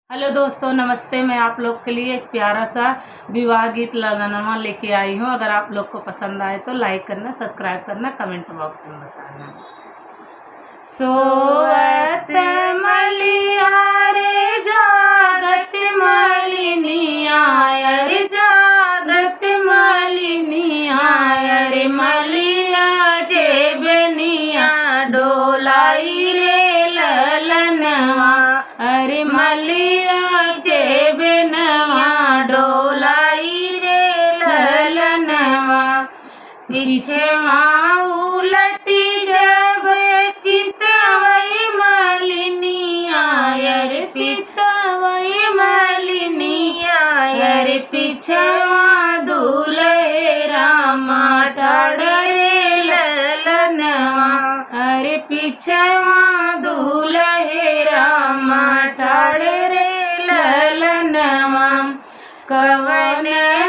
Hello दोस्तों, नमस्ते। मैं आप लोग के लिए एक प्यारा सा विवाह गीत ललनवा लेके आई हूँ। अगर आप लोग को पसंद आए तो लाइक करना, सब्सक्राइब करना, कमेंट बॉक्स में बताना। सोवत मलिया रे जागत मलिनिया, रे जागत मलिनिया, रे मलिया जेबनिया डोलाई रे ललनवा, अरे मलिया जेबनवा डोलाई रे ललनवा। पीछवा उलटी जब चितवई मलिनिया, रे चितवई मलिनिया, रे पीछवा दूल्हे रामा ठाड़ रे ललनवा, अरे पीछवा दूल्हे रामा ठाड़ रे ललनवा। कवन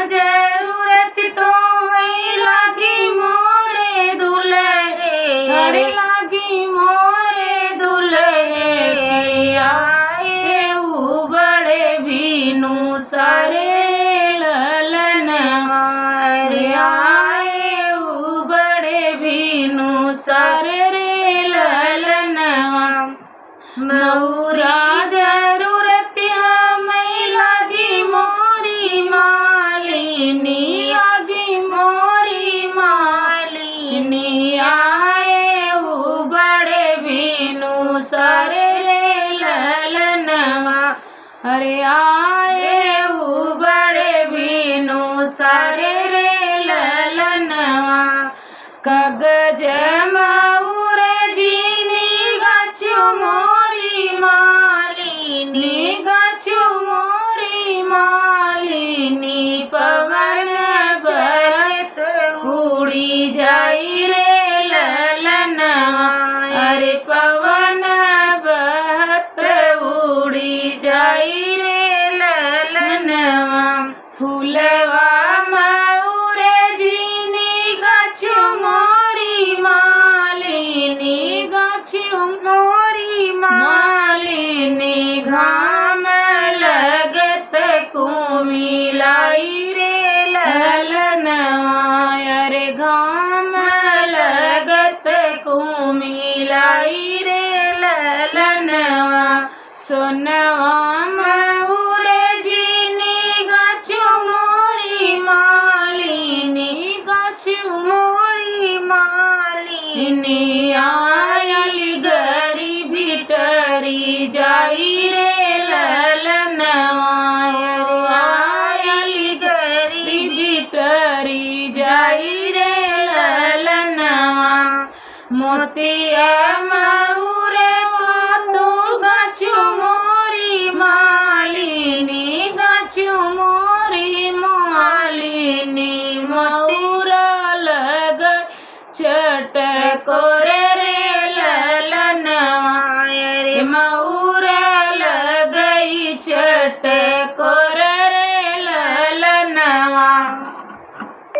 जरूरत तो वही लागी मोरे दुल्हे, अरे लागी मोरे दुल्हे। आए ऊ बड़े बीनू सारे ललनवा, अरे आए ऊ बड़े बीनू सारे रे ललनवा। मऊरा जरूरत हमें लागी मोरी मालिनी, लागी मोरी मालिनी। आए ऊ बड़े बीनू सारे रे ललनवा, अरे आए ऊ बड़े बीनू सारे रे ललनवा। कागज मऊर जीनी गाछु मोरी मालिनी, गाछु मोरी मालिनी। पवन बरत उड़ी जाई रे ललनवा, अरे पवन बरत उड़ी जाई रे ललनवा। फूलवा मऊर जीनी गाछु मोरी मालिनी, गाछु मोरी मालिनी। घाम लग सकू मिलाई रे ललनवा, अरे घाम लग सकू मिलाई रे ललनवा। सोनवा मऊर जीनी गाछु मोरी मालिनी, गाछु मोरी मालिनी। आयल गरी भिटरी जाई रे ललनवा, आयल गरी भिटरी जाई रे ललनवा। मोतिया